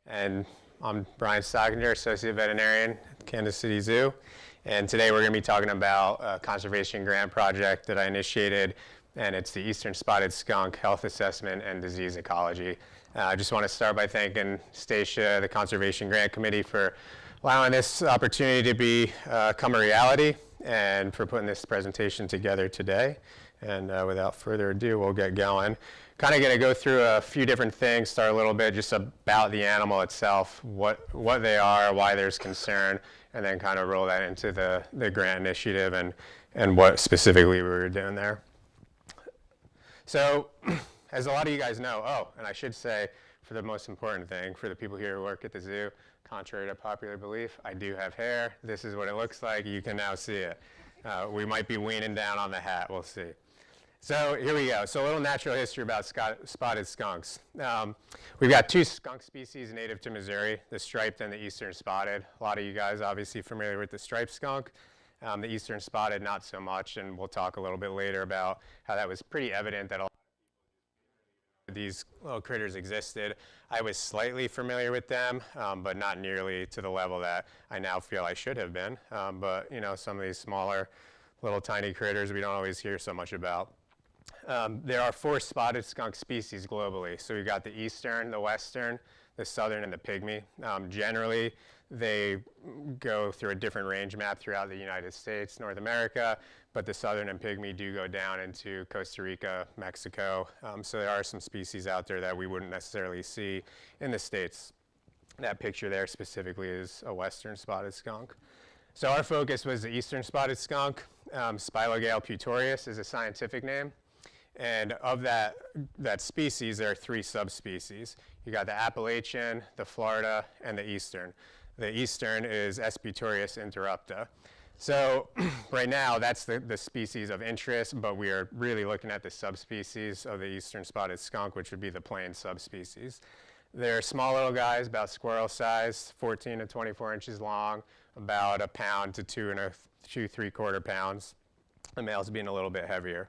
And I'm Brian Stockinger, Associate Veterinarian at Kansas City Zoo. And today we're going to be talking about a conservation grant project that I initiated, and it's the Eastern Spotted Skunk Health Assessment and Disease Ecology. I just want to start by thanking Stacia, the Conservation Grant Committee, for allowing this opportunity to become a reality and for putting this presentation together today. And without further ado, we'll get going. Kind of going to go through a few different things, start a little bit just about the animal itself, what they are, why there's concern, and then kind of roll that into the grant initiative and what specifically we were doing there. So, as a lot of you guys know, and I should say, for the most important thing, for the people here who work at the zoo, contrary to popular belief, I do have hair. This is what it looks like. You can now see it. We might be weaning down on the hat. We'll see. So here we go. So a little natural history about spotted skunks. We've got two skunk species native to Missouri, the striped and the eastern spotted. A lot of you guys obviously familiar with the striped skunk. The eastern spotted, not so much, and we'll talk a little bit later about how that was pretty evident that a lot of these little critters existed. I was slightly familiar with them, but not nearly to the level that I now feel I should have been. But you know, some of these smaller, little tiny critters we don't always hear so much about. There are 4 spotted skunk species globally. So we've got the eastern, the western, the southern, and the pygmy. Generally, they go through a different range map throughout the United States, North America, but the southern and pygmy do go down into Costa Rica, Mexico. So there are some species out there that we wouldn't necessarily see in the States. That picture there specifically is a western spotted skunk. So our focus was the eastern spotted skunk. Spilogale putorius is a scientific name. And of that species, there are 3 subspecies. You got the Appalachian, the Florida, and the Eastern. The Eastern is S. putorius interrupta. So right now, that's the species of interest, but we are really looking at the subspecies of the Eastern spotted skunk, which would be the plain subspecies. They're small little guys, about squirrel size, 14 to 24 inches long, about a pound to 2 3/4 pounds. The males being a little bit heavier.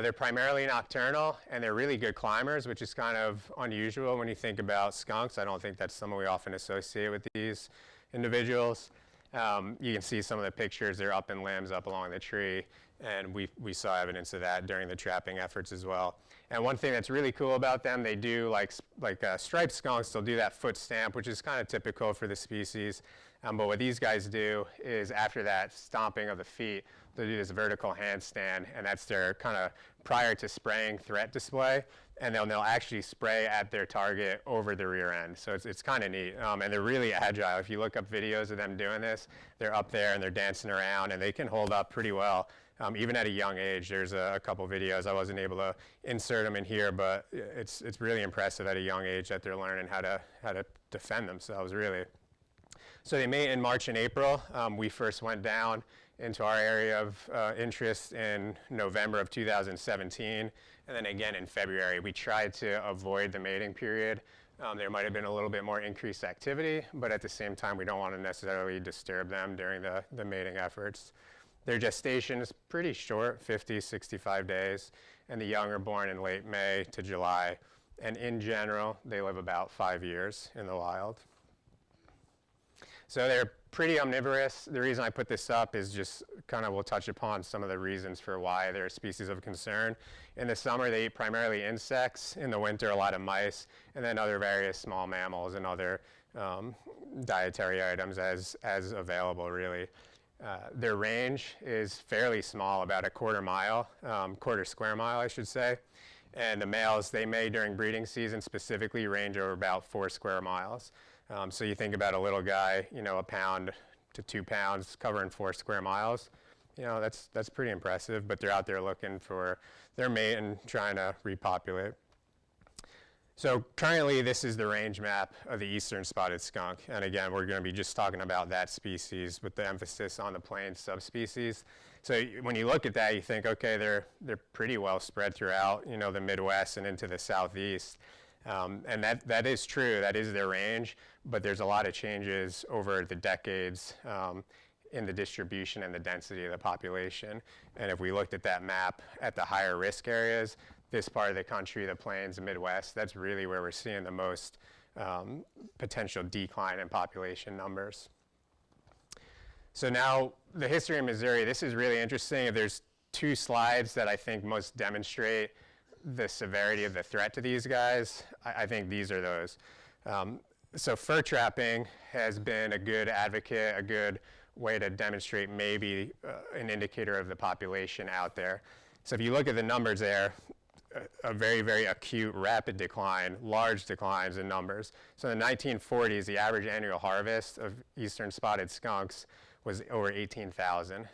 They're primarily nocturnal, and they're really good climbers, which is kind of unusual when you think about skunks. I don't think that's something we often associate with these individuals. You can see some of the pictures. They're up in limbs, up along the tree, and we saw evidence of that during the trapping efforts as well. And one thing that's really cool about them, they do, like striped skunks, they'll do that foot stamp, which is kind of typical for the species. But what these guys do is after that stomping of the feet, they'll do this vertical handstand, and that's their kind of prior to spraying threat display. And they'll actually spray at their target over the rear end. So it's kind of neat. And they're really agile. If you look up videos of them doing this, they're up there and they're dancing around, and they can hold up pretty well. Even at a young age. There's a couple videos. I wasn't able to insert them in here, but it's really impressive at a young age that they're learning how to defend themselves, really. So they mate in March and April. We first went down into our area of interest in November of 2017, and then again in February. We tried to avoid the mating period. There might have been a little bit more increased activity, but at the same time, we don't want to necessarily disturb them during the mating efforts. Their gestation is pretty short, 50, 65 days, and the young are born in late May to July. And in general, they live about 5 years in the wild. So they're pretty omnivorous. The reason I put this up is just kind of we'll touch upon some of the reasons for why they're a species of concern. In the summer, they eat primarily insects. In the winter, a lot of mice, and then other various small mammals and other dietary items as available, really. Their range is fairly small, about a quarter square mile, I should say. And the males, they may during breeding season specifically range over about 4 square miles. So you think about a little guy, you know, a pound to 2 pounds covering 4 square miles. You know, that's pretty impressive, but they're out there looking for their mate and trying to repopulate. So currently, this is the range map of the eastern spotted skunk. And again, we're going to be just talking about that species with the emphasis on the plain subspecies. So when you look at that, you think, okay, they're pretty well spread throughout, you know, the Midwest and into the Southeast. And that is true. That is their range. But there's a lot of changes over the decades in the distribution and the density of the population. And if we looked at that map at the higher risk areas, this part of the country, the plains and Midwest, that's really where we're seeing the most potential decline in population numbers. So now the history of Missouri, this is really interesting. There's two slides that I think most demonstrate the severity of the threat to these guys. I think these are those. So fur trapping has been a good advocate, a good way to demonstrate maybe an indicator of the population out there. So if you look at the numbers there, a very, very acute, rapid decline, large declines in numbers. So in the 1940s, the average annual harvest of eastern spotted skunks was over 18,000.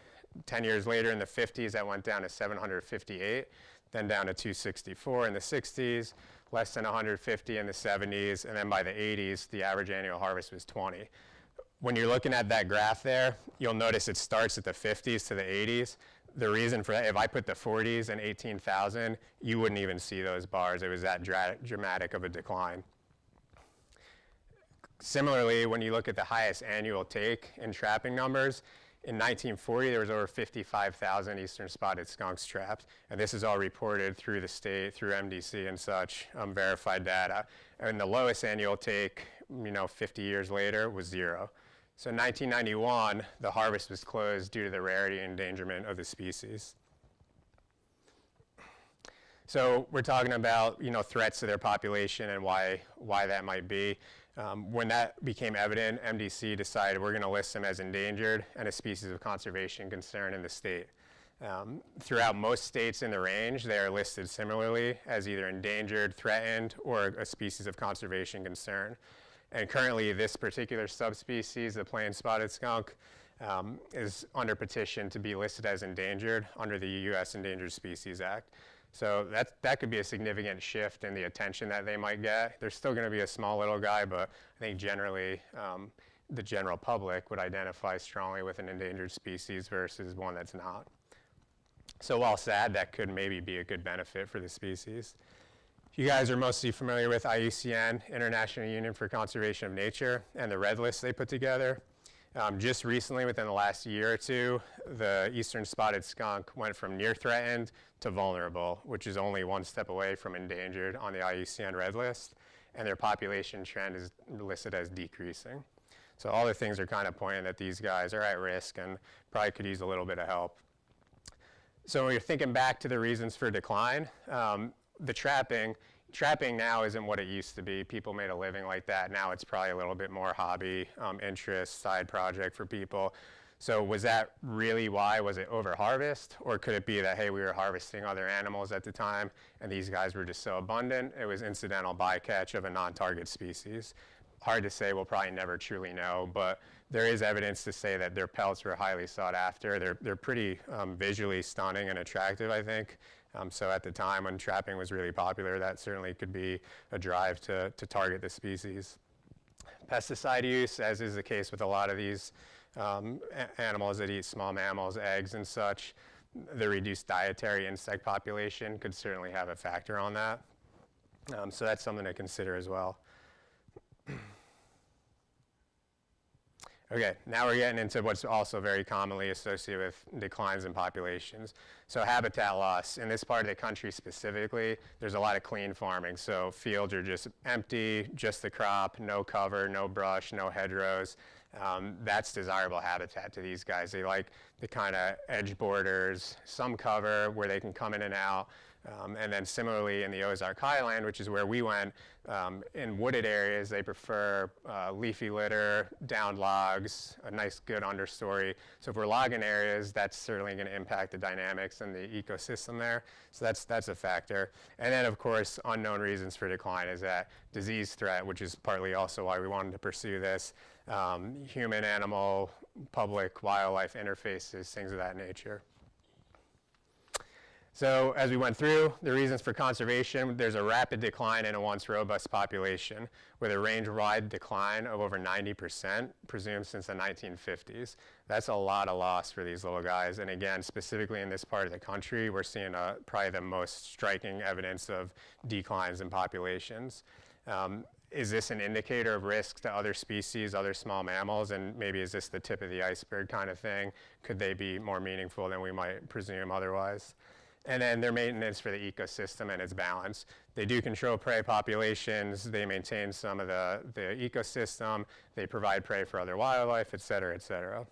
10 years later, in the 50s, that went down to 758, then down to 264 in the 60s, less than 150 in the 70s, and then by the 80s, the average annual harvest was 20. When you're looking at that graph there, you'll notice it starts at the 50s to the 80s. The reason for that, if I put the 40s and 18,000, you wouldn't even see those bars. It was that dramatic of a decline. Similarly, when you look at the highest annual take in trapping numbers, in 1940, there was over 55,000 eastern spotted skunks trapped. And this is all reported through the state, through MDC and such, verified data. And the lowest annual take, 50 years later, was 0. So in 1991, the harvest was closed due to the rarity and endangerment of the species. So we're talking about, threats to their population and why that might be. When that became evident, MDC decided we're going to list them as endangered and a species of conservation concern in the state. Throughout most states in the range, they are listed similarly as either endangered, threatened, or a species of conservation concern. And currently, this particular subspecies, the plain spotted skunk, is under petition to be listed as endangered under the U.S. Endangered Species Act. So that could be a significant shift in the attention that they might get. They're still going to be a small little guy, but I think generally the general public would identify strongly with an endangered species versus one that's not. So while sad, that could maybe be a good benefit for the species. You guys are mostly familiar with IUCN, International Union for Conservation of Nature, and the red list they put together. Just recently, within the last year or two, the eastern spotted skunk went from near threatened to vulnerable, which is only one step away from endangered on the IUCN red list, and their population trend is listed as decreasing. So all the things are kind of pointing that these guys are at risk and probably could use a little bit of help. So when you're thinking back to the reasons for decline, the trapping now isn't what it used to be. People made a living like that. Now it's probably a little bit more hobby, interest, side project for people. So was that really why? Was it over harvest? Or could it be that, hey, we were harvesting other animals at the time and these guys were just so abundant, it was incidental bycatch of a non-target species? Hard to say, we'll probably never truly know, but there is evidence to say that their pelts were highly sought after. They're pretty visually stunning and attractive, I think. So at the time when trapping was really popular, that certainly could be a drive to target the species. Pesticide use, as is the case with a lot of these animals that eat small mammals, eggs and such, the reduced dietary insect population could certainly have a factor on that. So that's something to consider as well. Okay, now we're getting into what's also very commonly associated with declines in populations. So habitat loss. In this part of the country specifically, there's a lot of clean farming. So fields are just empty, just the crop, no cover, no brush, no hedgerows. That's desirable habitat to these guys. They like the kind of edge borders, some cover where they can come in and out. And then similarly in the Ozark Highland, which is where we went, in wooded areas, they prefer leafy litter, downed logs, a nice good understory. So if we're logging areas, that's certainly going to impact the dynamics and the ecosystem there. So that's a factor. And then of course, unknown reasons for decline is that disease threat, which is partly also why we wanted to pursue this, human, animal, public, wildlife interfaces, things of that nature. So as we went through the reasons for conservation, there's a rapid decline in a once robust population with a range-wide decline of over 90%, presumed since the 1950s. That's a lot of loss for these little guys. And again, specifically in this part of the country, we're seeing probably the most striking evidence of declines in populations. Is this an indicator of risk to other species, other small mammals, and maybe is this the tip of the iceberg kind of thing? Could they be more meaningful than we might presume otherwise? and then their maintenance for the ecosystem and its balance. They do control prey populations, they maintain some of the ecosystem, they provide prey for other wildlife, et cetera, et cetera.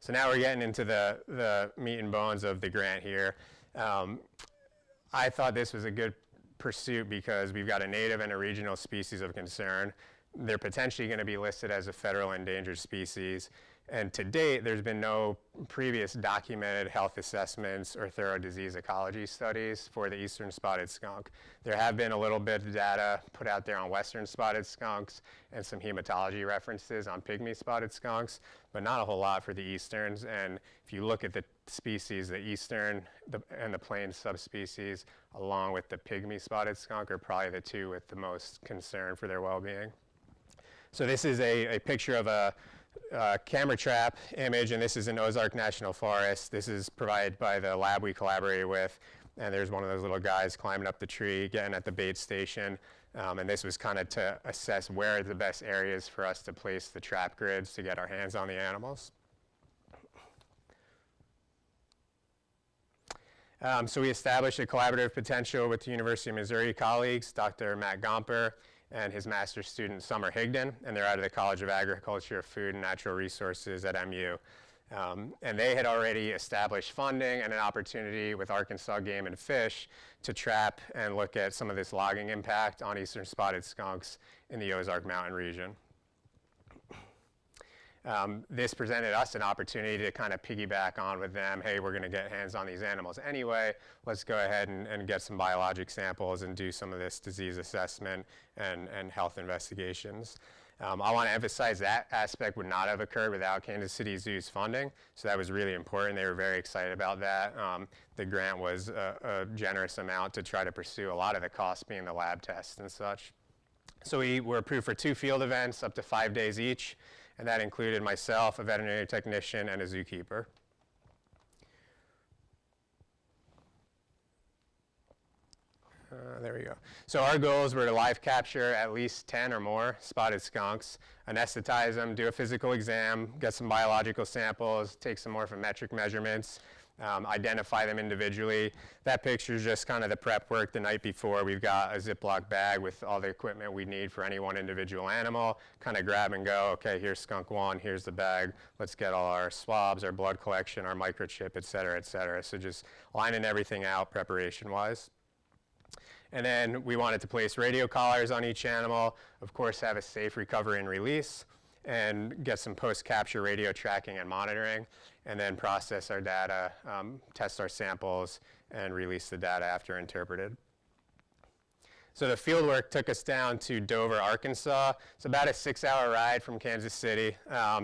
So now we're getting into the meat and bones of the grant here. I thought this was a good pursuit because we've got a native and a regional species of concern. They're potentially going to be listed as a federal endangered species. And to date, there's been no previous documented health assessments or thorough disease ecology studies for the eastern spotted skunk. There have been a little bit of data put out there on western spotted skunks and some hematology references on pygmy spotted skunks, but not a whole lot for the easterns. And if you look at the species, the eastern and the plains subspecies, along with the pygmy spotted skunk, are probably the two with the most concern for their well-being. So this is a picture of a camera trap image, and this is in Ozark National Forest. This is provided by the lab we collaborated with, and there's one of those little guys climbing up the tree, getting at the bait station, and this was kind of to assess where are the best areas for us to place the trap grids to get our hands on the animals. So we established a collaborative potential with the University of Missouri colleagues, Dr. Matt Gomper and his master's student, Summer Higdon, and they're out of the College of Agriculture, Food, and Natural Resources at MU. And they had already established funding and an opportunity with Arkansas Game and Fish to trap and look at some of this logging impact on eastern spotted skunks in the Ozark Mountain region. This presented us an opportunity to kind of piggyback on with them. Hey, we're going to get hands on these animals anyway. Let's go ahead and get some biologic samples and do some of this disease assessment and health investigations. I want to emphasize that aspect would not have occurred without Kansas City Zoo's funding, so that was really important. They were very excited about that. The grant was a generous amount to try to pursue a lot of the costs being the lab tests and such. So we were approved for 2 field events, up to 5 days each. And that included myself, a veterinary technician, and a zookeeper. There we go. So our goals were to live capture at least 10 or more spotted skunks, anesthetize them, do a physical exam, get some biological samples, take some morphometric measurements, identify them individually. That picture is just kind of the prep work the night before. We've got a Ziploc bag with all the equipment we need for any one individual animal, kind of grab and go, okay, here's skunk 1, here's the bag, let's get all our swabs, our blood collection, our microchip, et cetera, et cetera. So just lining everything out preparation-wise. And then we wanted to place radio collars on each animal, of course have a safe recovery and release, and get some post-capture radio tracking and monitoring, and then process our data, test our samples, and release the data after interpreted. So the fieldwork took us down to Dover, Arkansas. It's about a 6-hour ride from Kansas City,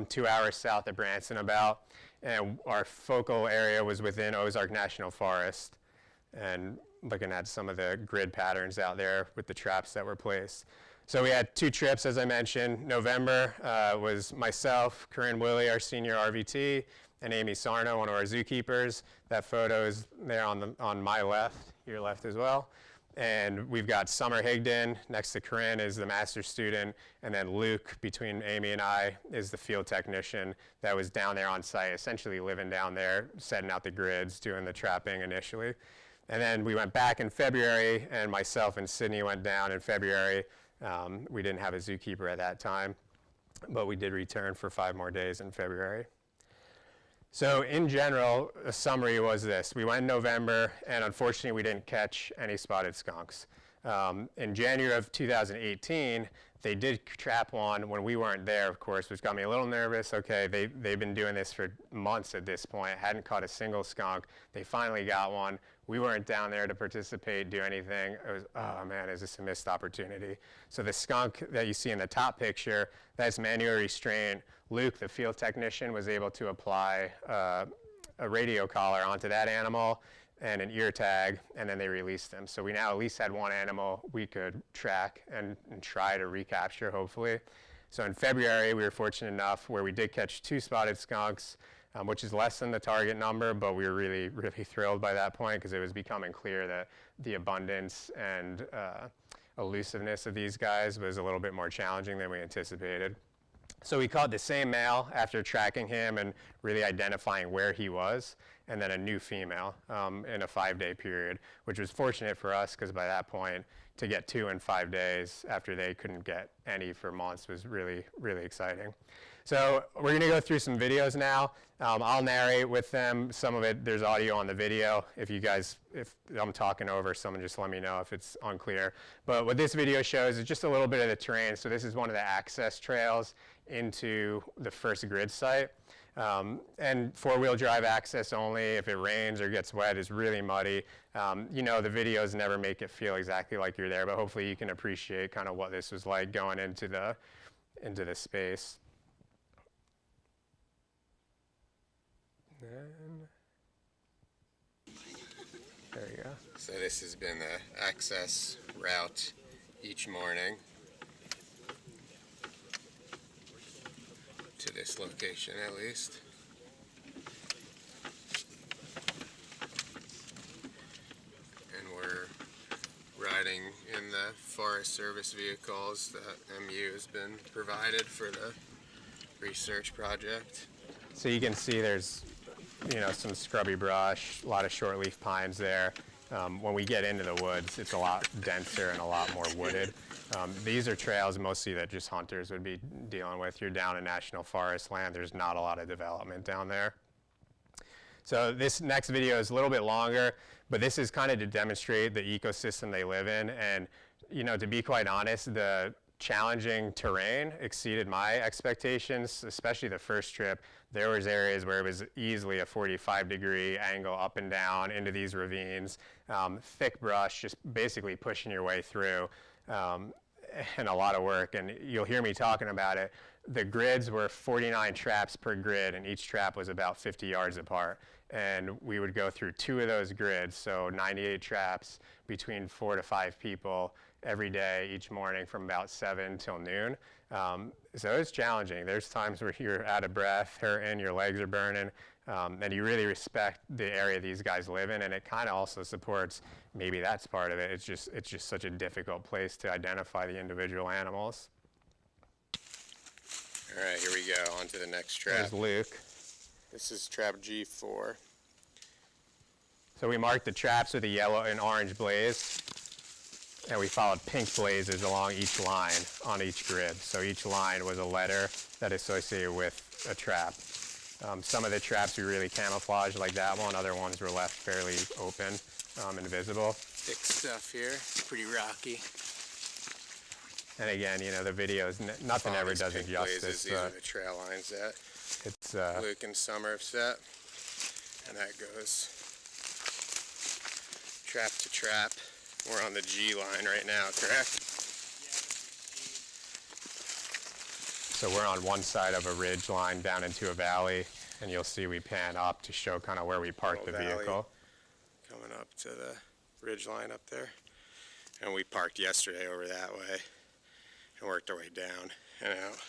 2 hours south of Branson about, and our focal area was within Ozark National Forest, and looking at some of the grid patterns out there with the traps that were placed. So we had 2 trips, as I mentioned. November was myself, Corinne Willie, our senior RVT, and Amy Sarno, one of our zookeepers. That photo is there on my left, your left as well. And we've got Summer Higdon, next to Corinne is the master's student, and then Luke, between Amy and I, is the field technician that was down there on site, essentially living down there, setting out the grids, doing the trapping initially. And then we went back in February, and myself and Sydney went down in February. We didn't have a zookeeper at that time, but we did return for 5 more days in February. So in general, a summary was this. We went in November, and unfortunately we didn't catch any spotted skunks. In January of 2018, they did trap one when we weren't there, of course, which got me a little nervous. Okay, they've been doing this for months at this point, hadn't caught a single skunk. They finally got one. We weren't down there to participate, do anything. It was, oh man, is this a missed opportunity? So the skunk that you see in the top picture, that's manual restraint. Luke, the field technician, was able to apply a radio collar onto that animal and an ear tag, and then they released them. So we now at least had one animal we could track and try to recapture, hopefully. So in February, we were fortunate enough where we did catch 2 spotted skunks, which is less than the target number, but we were really, really thrilled by that point because it was becoming clear that the abundance and elusiveness of these guys was a little bit more challenging than we anticipated. So we caught the same male after tracking him and really identifying where he was. and then a new female in a 5-day period, which was fortunate for us because by that point, to get 2 in 5 days after they couldn't get any for months was really, really exciting. So we're going to go through some videos now. I'll narrate with them. Some of it, there's audio on the video. If I'm talking over, someone just let me know if it's unclear. But what this video shows is just a little bit of the terrain. So this is one of the access trails into the first grid site. And 4-wheel drive access only. If it rains or gets wet, it's really muddy. You know, the videos never make it feel exactly like you're there, but hopefully you can appreciate kind of what this was like going into the space. There you go. So this has been the access route each morning to this location at least. And we're riding in the Forest Service vehicles that MU has been provided for the research project. So you can see there's, you know, some scrubby brush, a lot of shortleaf pines there. When we get into the woods, it's a lot denser and a lot more wooded. These are trails mostly that just hunters would be dealing with. You're down in national forest land. There's not a lot of development down there. So this next video is a little bit longer, but this is kind of to demonstrate the ecosystem they live in. And, you know, to be quite honest, the challenging terrain exceeded my expectations, especially the first trip. There was areas where it was easily a 45-degree angle up and down into these ravines, thick brush, just basically pushing your way through, and a lot of work. And you'll hear me talking about it. The grids were 49 traps per grid, and each trap was about 50 yards apart. And we would go through 2 of those grids, so 98 traps between 4 to 5 people every day, each morning from about 7 till noon. So it's challenging. There's times where you're out of breath, hurting, your legs are burning, and you really respect the area these guys live in, and it kind of also supports, maybe that's part of it, it's just such a difficult place to identify the individual animals. All right, here we go, on to the next trap. There's Luke. This is trap G4. So we marked the traps with a yellow and orange blaze, and we followed pink blazes along each line on each grid. So each line was a letter that associated with a trap. Some of the traps we really camouflaged like that one. Other ones were left fairly open, invisible. Thick stuff here, pretty rocky. And again, you know, the videos, nothing ever does it justice. These are the trail lines that it's Luke and Summer have set. And that goes trap to trap. We're on the G line right now, correct? So we're on one side of a ridge line down into a valley, and you'll see we pan up to show kind of where we parked the vehicle. Coming up to the ridge line up there. And we parked yesterday over that way and worked our way down and out.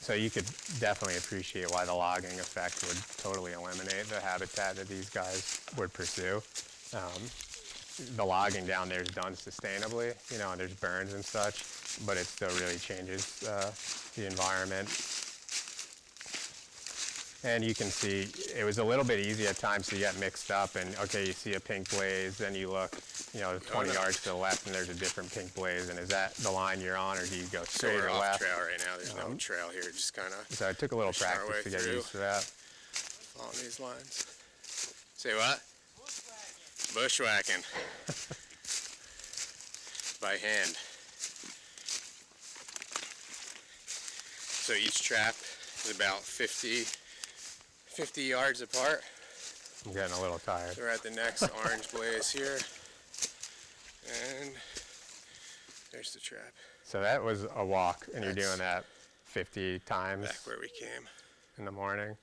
So you could definitely appreciate why the logging effect would totally eliminate the habitat that these guys would pursue. The logging down there is done sustainably, you know, and there's burns and such, but it still really changes the environment. And you can see it was a little bit easy at times to get mixed up, and okay, you see a pink blaze, then you look, you know, 20 yards to the left and there's a different pink blaze, and is that the line you're on, or do you go straight or left? So we're off trail right now, there's no trail here, just kind of. So it took a little practice to get used to that. Following these lines. Say what? Bushwhacking. By hand. So each trap is about 50 yards apart. I'm getting a little tired. So we're at the next orange blaze here. And there's the trap. So that was a walk, and you're doing that 50 times. Back where we came. In the morning.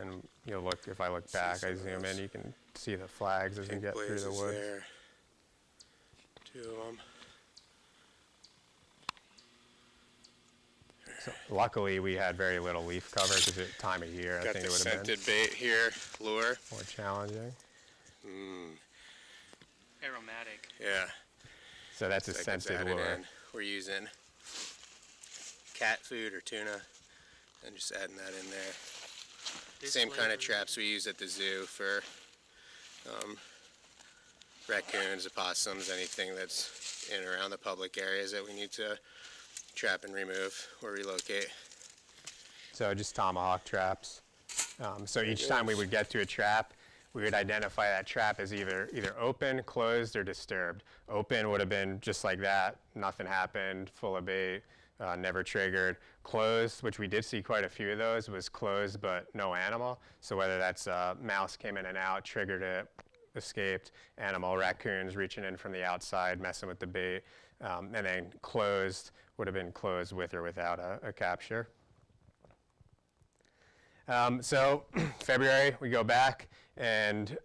And you'll look, if I look back, I zoom in, you can see the flags as we get through the woods. There. 2 of them. So luckily, we had very little leaf cover because it's time of year. I think it would have been scented bait here, lure. more challenging. Aromatic. Yeah. So that's a scented lure. We're using cat food or tuna and just adding that in there. Same kind of traps we use at the zoo for raccoons, opossums, anything that's in and around the public areas that we need to trap and remove or relocate. So just tomahawk traps. So each time we would get to a trap, we would identify that trap as either open, closed, or disturbed. Open would have been just like that, nothing happened, full of bait, never triggered. Closed, which we did see quite a few of those, was closed but no animal. So whether that's a mouse came in and out, triggered it, escaped, animal, raccoons reaching in from the outside, messing with the bait, and then closed would have been closed with or without a capture. So February, we go back and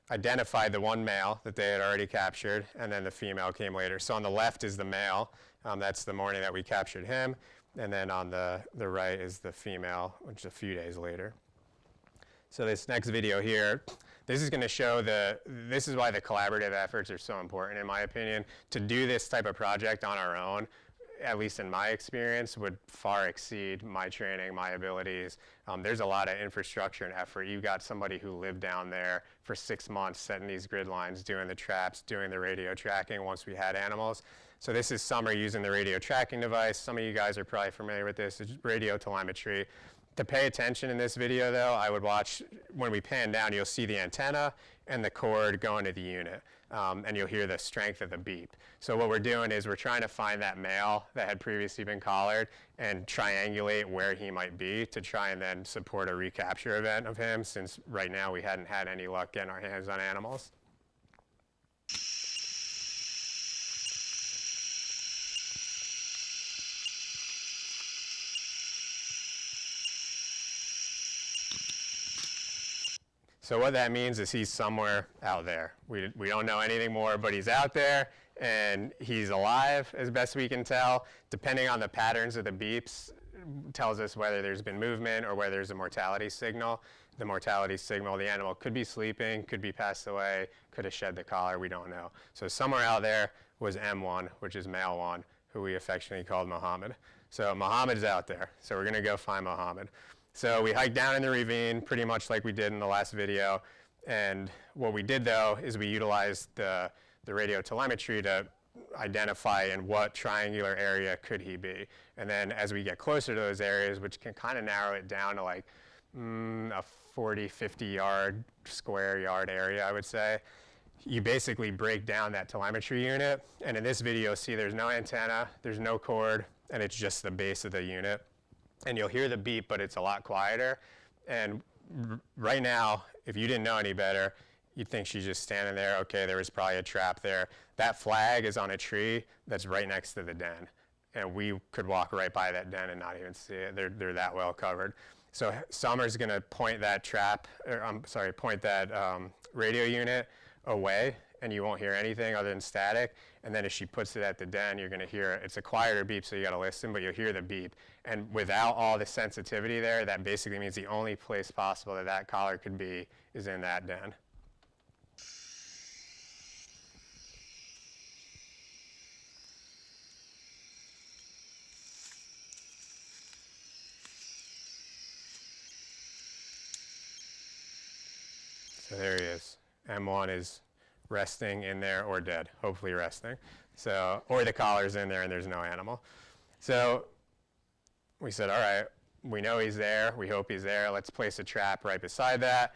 identified the one male that they had already captured, and then the female came later. So on the left is the male. That's the morning that we captured him. And then on the right is the female, which is a few days later. So this next video here, this is going to show this is why the collaborative efforts are so important, in my opinion. To do this type of project on our own, at least in my experience, would far exceed my training, my abilities. There's a lot of infrastructure and effort. You've got somebody who lived down there for 6 months setting these grid lines, doing the traps, doing the radio tracking once we had animals. So this is Summer using the radio tracking device. Some of you guys are probably familiar with this. It's radio telemetry. To pay attention in this video, though, I would watch, when we pan down, you'll see the antenna and the cord going to the unit, and you'll hear the strength of the beep. So what we're doing is we're trying to find that male that had previously been collared and triangulate where he might be to try and then support a recapture event of him, since right now we hadn't had any luck getting our hands on animals. So what that means is he's somewhere out there. We don't know anything more, but he's out there and he's alive as best we can tell. Depending on the patterns of the beeps, tells us whether there's been movement or whether there's a mortality signal. The mortality signal, the animal could be sleeping, could be passed away, could have shed the collar, we don't know. So somewhere out there was M1, which is male one, who we affectionately called Muhammad. So Muhammad's out there, so we're gonna go find Muhammad. So we hiked down in the ravine, pretty much like we did in the last video. And what we did, though, is we utilized the radio telemetry to identify in what triangular area could he be. And then as we get closer to those areas, which can kind of narrow it down to like a 40, 50 yard, square yard area, I would say, you basically break down that telemetry unit. And in this video, see there's no antenna, there's no cord, and it's just the base of the unit. And you'll hear the beep, but it's a lot quieter. And right now, if you didn't know any better, you'd think she's just standing there. Okay, there was probably a trap there. That flag is on a tree that's right next to the den. And we could walk right by that den and not even see it. They're that well covered. So Summer's gonna point that point that radio unit away, and you won't hear anything other than static. And then as she puts it at the den, you're gonna hear it. It's a quieter beep, so you gotta listen, but you'll hear the beep. And without all the sensitivity there, that basically means the only place possible that that collar could be is in that den. So there he is. M1 is resting in there or dead, hopefully resting. So, or the collar's in there and there's no animal. So we said, all right, we know he's there, we hope he's there, let's place a trap right beside that.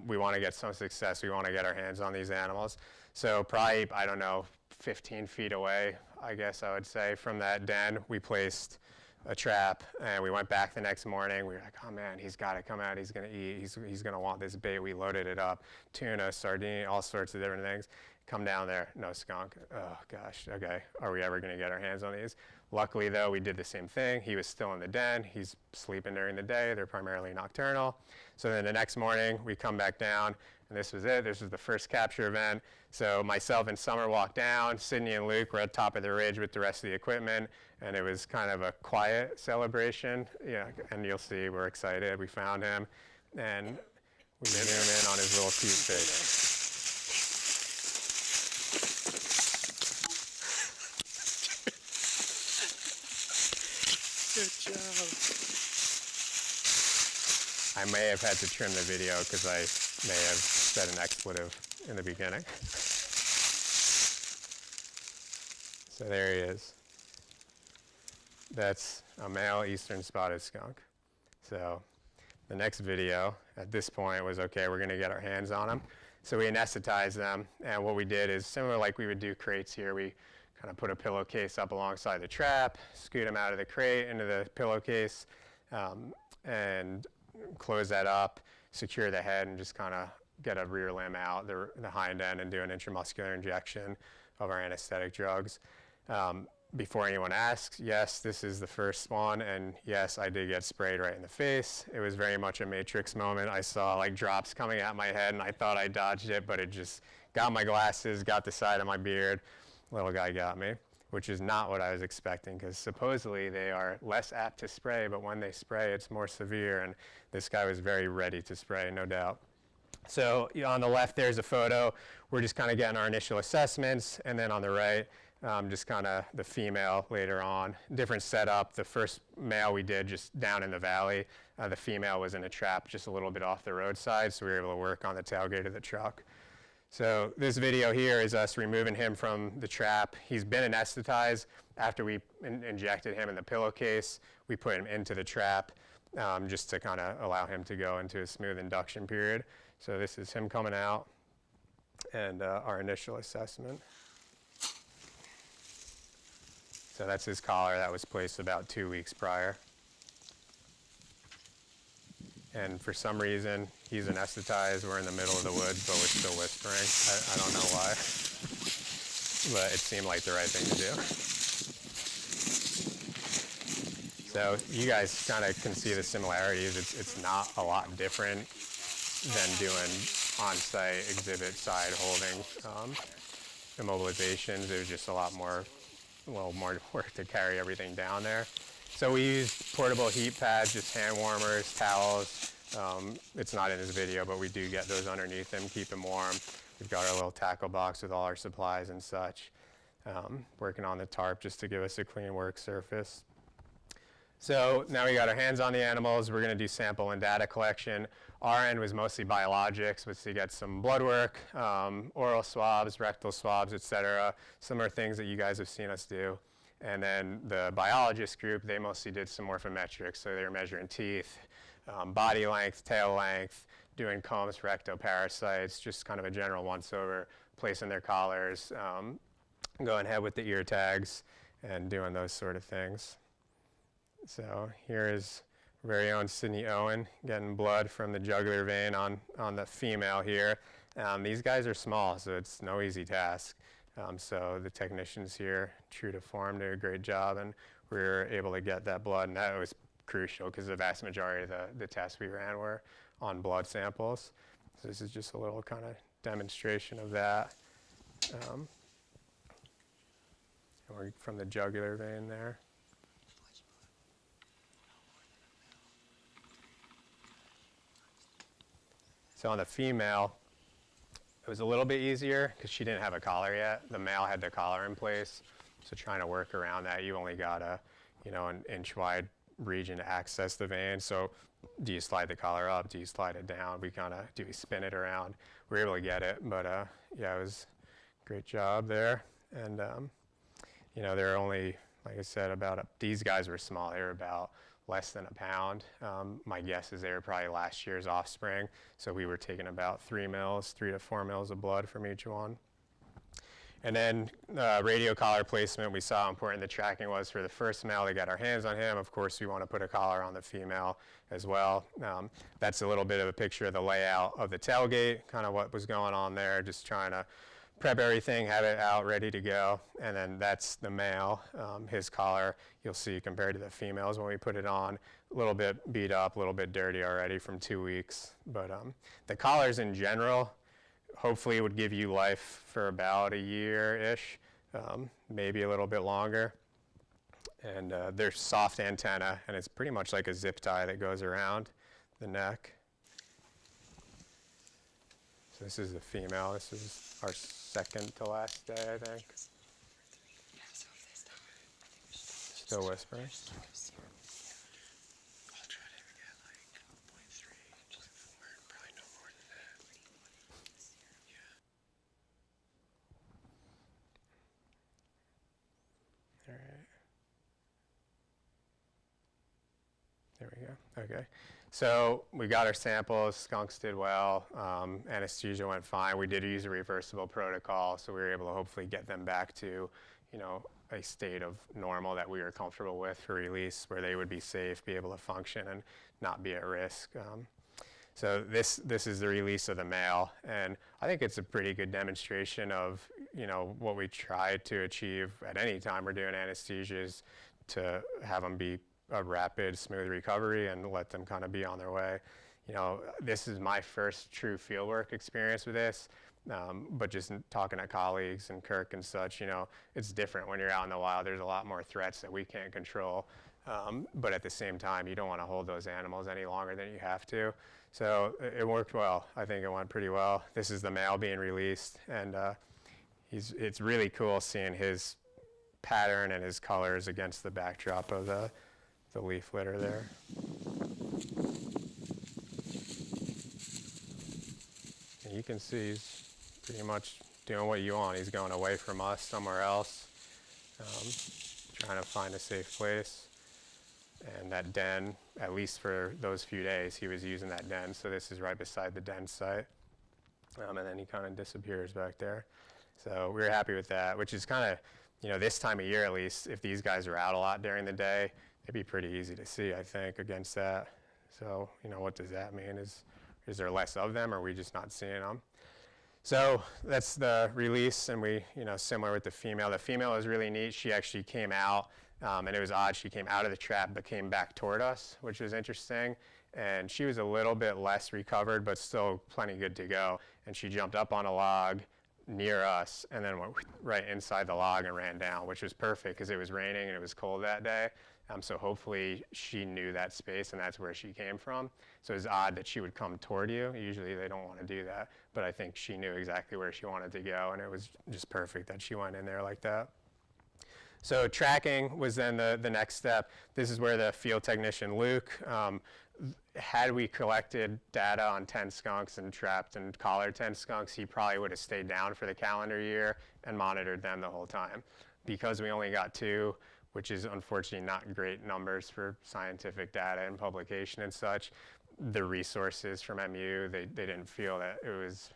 We want to get some success, we want to get our hands on these animals. So probably, I don't know, 15 feet away, I guess I would say, from that den, we placed a trap, and we went back the next morning. We were like, oh man, he's got to come out, he's going to eat, he's going to want this bait. We loaded it up, tuna, sardine, all sorts of different things. Come down there, no skunk. Oh gosh, okay, are we ever going to get our hands on these? Luckily though, we did the same thing. He was still in the den, he's sleeping during the day, they're primarily nocturnal. So then the next morning, we come back down, and this was it. This was the first capture event. So myself and Summer walked down, Sydney and Luke were at the top of the ridge with the rest of the equipment, and it was kind of a quiet celebration. Yeah, and you'll see, we're excited. We found him, and we zoom in on his little cute face. Good job. I may have had to trim the video because I may have said an expletive in the beginning. So there he is. That's a male eastern spotted skunk. So the next video at this point was, okay, we're going to get our hands on them. So we anesthetized them, and what we did is similar like we would do crates here. We kind of put a pillowcase up alongside the trap, scoot them out of the crate into the pillowcase, and close that up, secure the head, and just kind of get a rear limb out, the hind end, and do an intramuscular injection of our anesthetic drugs. Before anyone asks, yes, this is the first one, and yes, I did get sprayed right in the face. It was very much a Matrix moment. I saw like drops coming at my head, and I thought I dodged it, but it just got my glasses, got the side of my beard. Little guy got me, which is not what I was expecting, because supposedly they are less apt to spray, but when they spray, it's more severe, and this guy was very ready to spray, no doubt. So on the left, there's a photo. We're just kind of getting our initial assessments, and then on the right, just kind of the female later on. Different setup. The first male we did just down in the valley. The female was in a trap just a little bit off the roadside, so we were able to work on the tailgate of the truck. So this video here is us removing him from the trap. He's been anesthetized. After we injected him in the pillowcase, we put him into the trap just to kind of allow him to go into a smooth induction period. So this is him coming out and our initial assessment. So that's his collar that was placed about 2 weeks prior. And for some reason, he's anesthetized. We're in the middle of the woods, but we're still whispering. I don't know why, but it seemed like the right thing to do. So you guys kind of can see the similarities. It's not a lot different than doing on-site exhibit side holding immobilizations. It was just a lot more, more work to carry everything down there. So we used portable heat pads, just hand warmers, towels. It's not in this video, but we do get those underneath them, keep them warm. We've got our little tackle box with all our supplies and such. Working on the tarp just to give us a clean work surface. So now we got our hands on the animals. We're going to do sample and data collection. Our end was mostly biologics, was to get some blood work, oral swabs, rectal swabs, etc. Similar things that you guys have seen us do. And then the biologist group, they mostly did some morphometrics. So they were measuring teeth, body length, tail length, doing combs for ectoparasites, just kind of a general once-over, placing their collars, going ahead with the ear tags, and doing those sort of things. So here is very own Sydney Owen getting blood from the jugular vein on the female here. These guys are small, so it's no easy task. So the technicians here, true to form, did a great job, and we were able to get that blood, and that was crucial because the vast majority of the tests we ran were on blood samples. So this is just a little kind of demonstration of that. And we're from the jugular vein there. So on the female, it was a little bit easier because she didn't have a collar yet. The male had the collar in place, so trying to work around that, you only got a, an inch-wide region to access the vein. So do you slide the collar up? Do you slide it down? Do we spin it around? We were able to get it, but yeah, it was a great job there. And there are only, like I said, these guys were small. They were about less than a pound. My guess is they were probably last year's offspring. So we were taking about 3 to 4 mils of blood from each one. And then radio collar placement, we saw how important the tracking was for the first male to get our hands on him. Of course, we want to put a collar on the female as well. That's a little bit of a picture of the layout of the tailgate, kind of what was going on there, just trying to prep everything, have it out, ready to go. And then that's the male. His collar, you'll see compared to the females when we put it on, a little bit beat up, a little bit dirty already from 2 weeks. But the collars in general, hopefully would give you life for about a year-ish, maybe a little bit longer. And they're soft antenna, and it's pretty much like a zip tie that goes around the neck. So this is the female. This is our second to last day, I think. Still whispering. go. Okay. So we got our samples. Skunks did well. Anesthesia went fine. We did use a reversible protocol, so we were able to hopefully get them back to, a state of normal that we were comfortable with for release, where they would be safe, be able to function, and not be at risk. So this is the release of the male, and I think it's a pretty good demonstration of what we try to achieve at any time we're doing anesthesia, is to have them be a rapid, smooth recovery and let them kind of be on their way. This is my first true fieldwork experience with this, but just talking to colleagues and Kirk and such, it's different when you're out in the wild. There's a lot more threats that we can't control, but at the same time, you don't want to hold those animals any longer than you have to. So it worked well. I think it went pretty well. This is the male being released, and it's really cool seeing his pattern and his colors against the backdrop of the leaf litter there. And you can see he's pretty much doing what you want. He's going away from us somewhere else, trying to find a safe place. And that den, at least for those few days, he was using that den. So this is right beside the den site. And then he kind of disappears back there. So we were happy with that, which is kind of, this time of year at least, if these guys are out a lot during the day, it'd be pretty easy to see, I think, against that. So, what does that mean? Is there less of them, or are we just not seeing them? So that's the release, and we, similar with the female. The female is really neat. She actually came out, and it was odd. She came out of the trap but came back toward us, which was interesting. And she was a little bit less recovered, but still plenty good to go. And she jumped up on a log near us and then went right inside the log and ran down, which was perfect because it was raining and it was cold that day. So hopefully she knew that space and that's where she came from. So it was odd that she would come toward you. Usually they don't want to do that, but I think she knew exactly where she wanted to go, and it was just perfect that she went in there like that. So tracking was then the next step. This is where the field technician, Luke, had we collected data on 10 skunks and trapped and collared 10 skunks, he probably would have stayed down for the calendar year and monitored them the whole time. Because we only got 2, which is unfortunately not great numbers for scientific data and publication and such, the resources from MU, they didn't feel that it was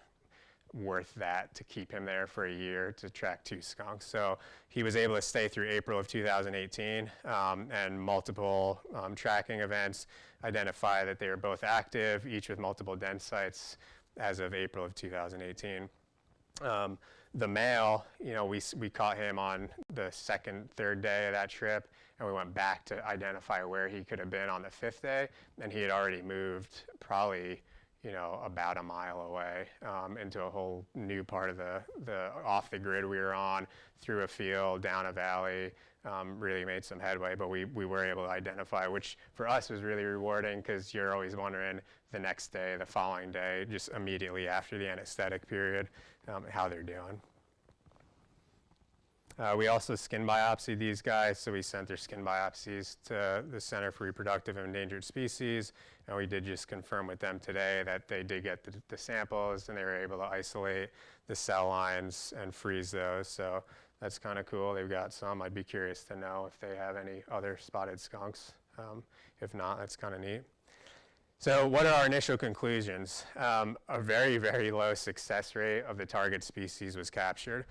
worth that to keep him there for a year to track 2 skunks. So he was able to stay through April of 2018, and multiple tracking events identify that they were both active, each with multiple den sites as of April of 2018. The male, we caught him on the 2nd, 3rd day of that trip, and we went back to identify where he could have been on the 5th day, and he had already moved probably about a mile away into a whole new part of the off the grid we were on, through a field, down a valley, really made some headway, but we were able to identify, which for us was really rewarding because you're always wondering the next day, the following day, just immediately after the anesthetic period, how they're doing. We also skin biopsied these guys, so we sent their skin biopsies to the Center for Reproductive and Endangered Species, and we did just confirm with them today that they did get the samples and they were able to isolate the cell lines and freeze those, so that's kind of cool. They've got some. I'd be curious to know if they have any other spotted skunks. If not, that's kind of neat. So what are our initial conclusions? A very, very low success rate of the target species was captured.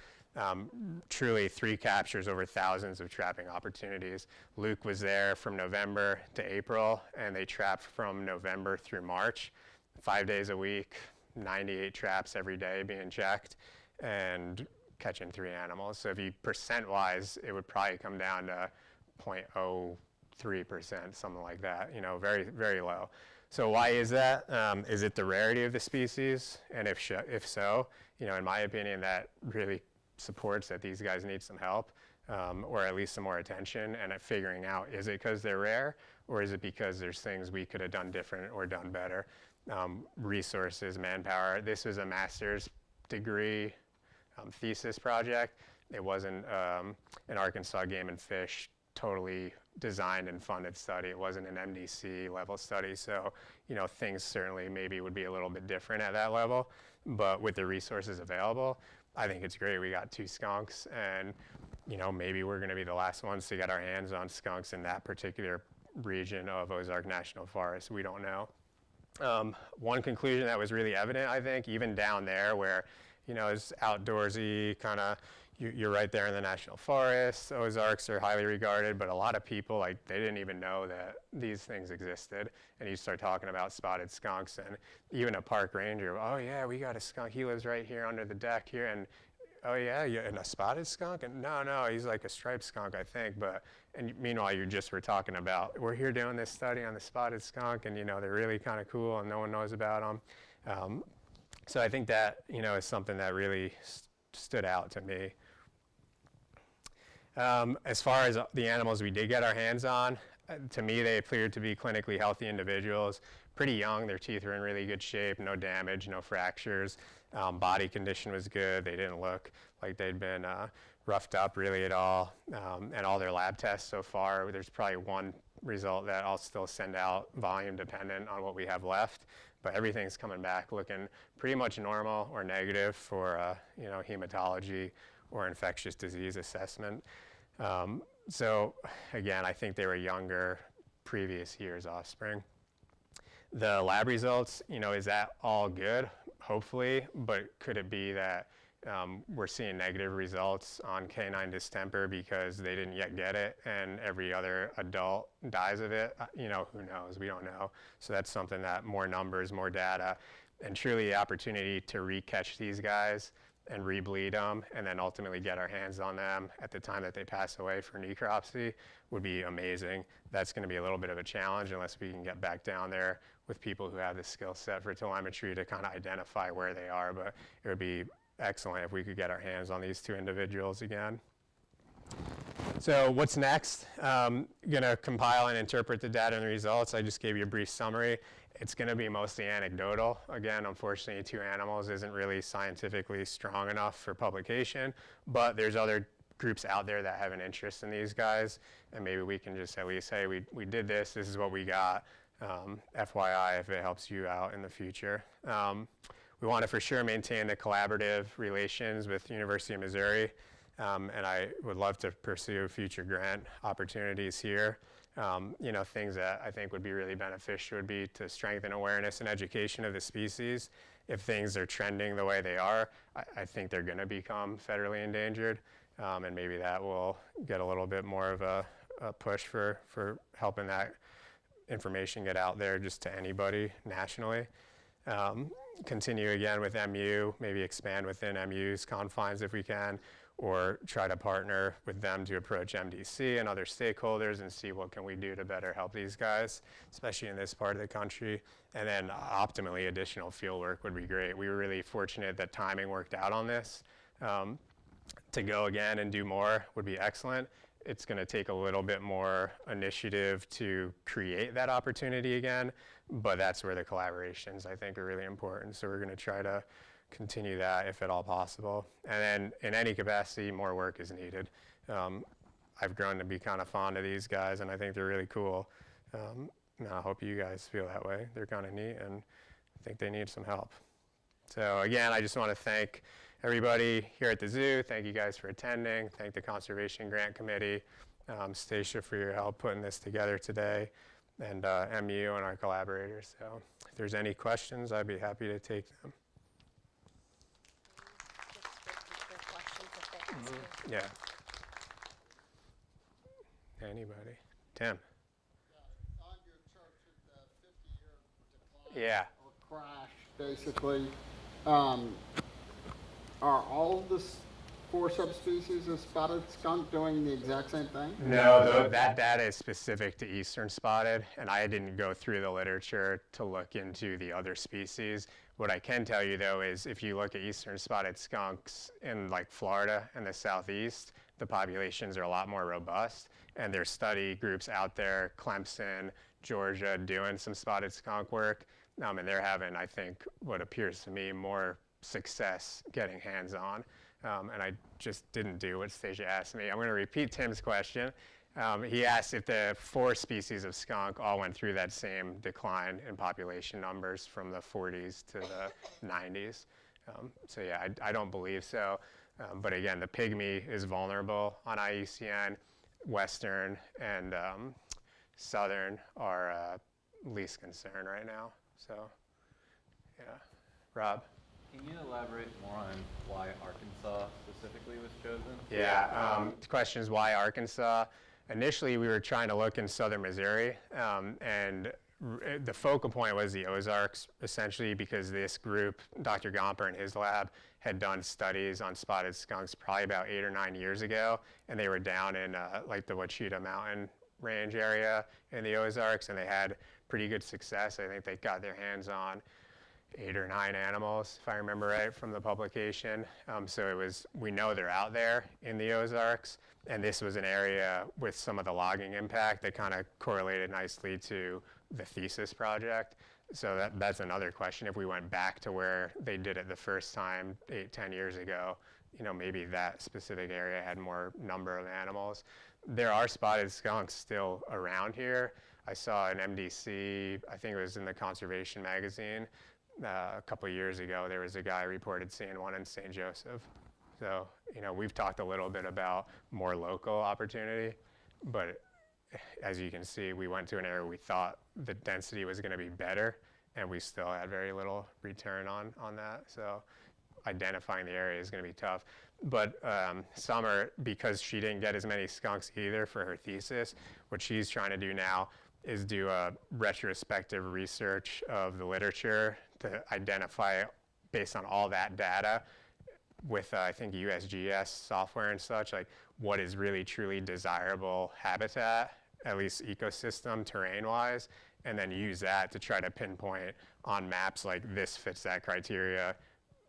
Truly 3 captures over thousands of trapping opportunities. Luke was there from November to April, and they trapped from November through March, 5 days a week, 98 traps every day being checked, and catching 3 animals. So if you percent-wise, it would probably come down to 0.03%, something like that, very, very low. So why is that? Is it the rarity of the species? And if so, in my opinion, that really supports that these guys need some help, or at least some more attention, and at figuring out, is it because they're rare, or is it because there's things we could have done different or done better? Resources, manpower. This was a master's degree thesis project. It wasn't an Arkansas Game and Fish totally designed and funded study. It wasn't an MDC level study, so things certainly maybe would be a little bit different at that level, but with the resources available, I think it's great. We got 2 skunks, and maybe we're going to be the last ones to get our hands on skunks in that particular region of Ozark National Forest. We don't know. One conclusion that was really evident, I think, even down there where, it's outdoorsy, kind of, you're right there in the national forest. Ozarks are highly regarded, but a lot of people, they didn't even know that these things existed. And you start talking about spotted skunks, and even a park ranger, oh yeah, we got a skunk, he lives right here under the deck here, and oh yeah, and a spotted skunk? And no, he's like a striped skunk, I think. And meanwhile, you just were talking about, we're here doing this study on the spotted skunk, and they're really kind of cool, and no one knows about them. So I think that is something that really stood out to me. As far as the animals we did get our hands on, to me they appeared to be clinically healthy individuals, pretty young, their teeth were in really good shape, no damage, no fractures, body condition was good, they didn't look like they'd been roughed up really at all, and all their lab tests so far, there's probably one result that I'll still send out, volume dependent on what we have left, but everything's coming back looking pretty much normal or negative for hematology or infectious disease assessment. So again, I think they were younger, previous year's offspring. The lab results, is that all good? Hopefully, but could it be that we're seeing negative results on canine distemper because they didn't yet get it and every other adult dies of it? Who knows? We don't know. So that's something that more numbers, more data, and truly the opportunity to re-catch these guys and rebleed them and then ultimately get our hands on them at the time that they pass away for necropsy would be amazing. That's going to be a little bit of a challenge unless we can get back down there with people who have the skill set for telemetry to kind of identify where they are, but it would be excellent if we could get our hands on these two individuals again. So what's next? Going to compile and interpret the data and the results. I just gave you a brief summary. It's going to be mostly anecdotal. Again, unfortunately, two animals isn't really scientifically strong enough for publication, but there's other groups out there that have an interest in these guys, and maybe we can just at least say, we did this, this is what we got, FYI if it helps you out in the future. We want to for sure maintain the collaborative relations with the University of Missouri, and I would love to pursue future grant opportunities here. Things that I think would be really beneficial would be to strengthen awareness and education of the species. If things are trending the way they are, I think they're going to become federally endangered, and maybe that will get a little bit more of a push for helping that information get out there just to anybody nationally. Continue again with MU, maybe expand within MU's confines if we can, or try to partner with them to approach MDC and other stakeholders and see what can we do to better help these guys, especially in this part of the country. And then optimally, additional field work would be great. We were really fortunate that timing worked out on this. To go again and do more would be excellent. It's going to take a little bit more initiative to create that opportunity again, but that's where the collaborations I think are really important. So we're going to try to continue that if at all possible. And then in any capacity, more work is needed. I've grown to be kind of fond of these guys, and I think they're really cool. And I hope you guys feel that way. They're kind of neat, and I think they need some help. So again, I just want to thank everybody here at the zoo. Thank you guys for attending. Thank the Conservation Grant Committee, Stacia for your help putting this together today, and MU and our collaborators. So if there's any questions, I'd be happy to take them. Yeah. Anybody? Tim? On your chart with the 50-year decline Yeah. or crash, basically, are all of the four subspecies of spotted skunk doing the exact same thing? No, that data is specific to eastern spotted, and I didn't go through the literature to look into the other species. What I can tell you, though, is if you look at eastern spotted skunks in like Florida and the southeast, the populations are a lot more robust, and there's study groups out there, Clemson, Georgia, doing some spotted skunk work, and they're having, I think, what appears to me more success getting hands-on. And I just didn't do what Stacia asked me. I'm going to repeat Tim's question. He asked if the four species of skunk all went through that same decline in population numbers from the 40s to the 90s. So yeah, I don't believe so. But again, the pygmy is vulnerable on IUCN, Western and southern are least concern right now. So, yeah. Rob? Can you elaborate more on why Arkansas specifically was chosen? Yeah, the question is why Arkansas? Initially, we were trying to look in southern Missouri, and the focal point was the Ozarks, essentially because this group, Dr. Gomper and his lab, had done studies on spotted skunks probably about 8 or 9 years ago, and they were down in like the Ouachita Mountain Range area in the Ozarks, and they had pretty good success. I think they got their hands on 8 or 9 animals, if I remember right, from the publication. So it was, we know they're out there in the Ozarks, and this was an area with some of the logging impact that kind of correlated nicely to the thesis project. So that's another question. If we went back to where they did it the first time 8, 10 years ago, you know, maybe that specific area had more number of animals. There are spotted skunks still around here. I saw an MDC, I think it was in the Conservation magazine, a couple of years ago. There was a guy reported seeing one in St. Joseph. So, you know, we've talked a little bit about more local opportunity, but as you can see, we went to an area we thought the density was going to be better, and we still had very little return on that. So identifying the area is going to be tough. But Summer, because she didn't get as many skunks either for her thesis, what she's trying to do now is do a retrospective research of the literature to identify, based on all that data, with I think USGS software and such, like what is really truly desirable habitat, at least ecosystem terrain-wise, and then use that to try to pinpoint on maps like this fits that criteria,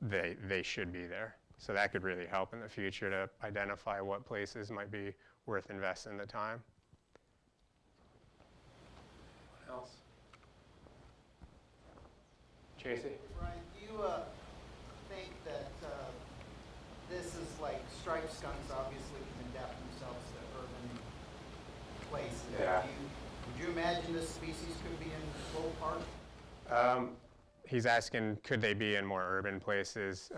they should be there. So that could really help in the future to identify what places might be worth investing the time. What else? Tracy? Brian, do you think that this is like striped skunks obviously can adapt themselves to urban places? Yeah. Would you imagine this species could be in Lowell Park? He's asking, could they be in more urban places?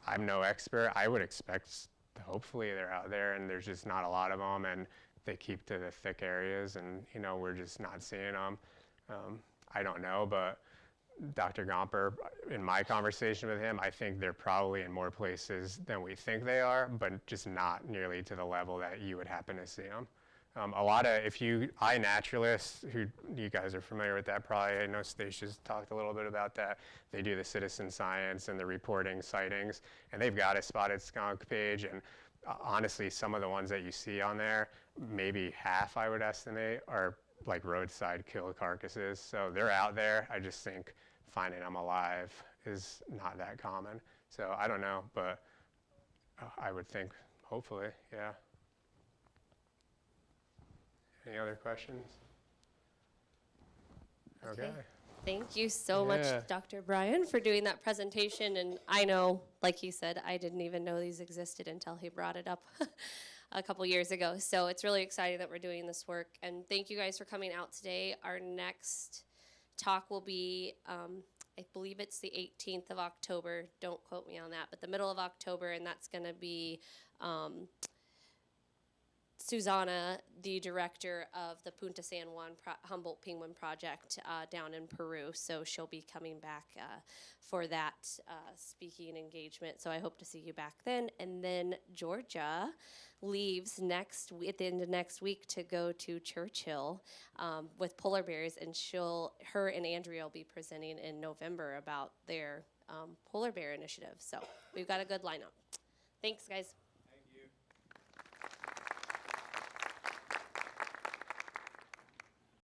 I'm no expert. I would expect, hopefully they're out there, and there's just not a lot of them, and they keep to the thick areas, and you know, we're just not seeing them. I don't know, but Dr. Gomper, in my conversation with him, I think they're probably in more places than we think they are, but just not nearly to the level that you would happen to see them. A lot of, iNaturalists, who you guys are familiar with that probably, I know Stacey's talked a little bit about that. They do the citizen science and the reporting sightings, and they've got a spotted skunk page, and honestly, some of the ones that you see on there, maybe half I would estimate, are like roadside kill carcasses. So they're out there. I just think finding them alive is not that common. So I don't know, but I would think, hopefully, yeah. Any other questions? Okay. Thank you so much, Dr. Brian, for doing that presentation. And I know, like he said, I didn't even know these existed until he brought it up a couple years ago. So it's really exciting that we're doing this work. And thank you guys for coming out today. Our next talk will be, I believe it's the 18th of October. Don't quote me on that, but the middle of October. And that's going to be Susanna, the director of the Punta San Juan Humboldt Penguin Project down in Peru. So she'll be coming back for that speaking engagement. So I hope to see you back then. And then Georgia leaves at the end of next week to go to Churchill with polar bears. And her and Andrea will be presenting in November about their polar bear initiative. So we've got a good lineup. Thanks, guys.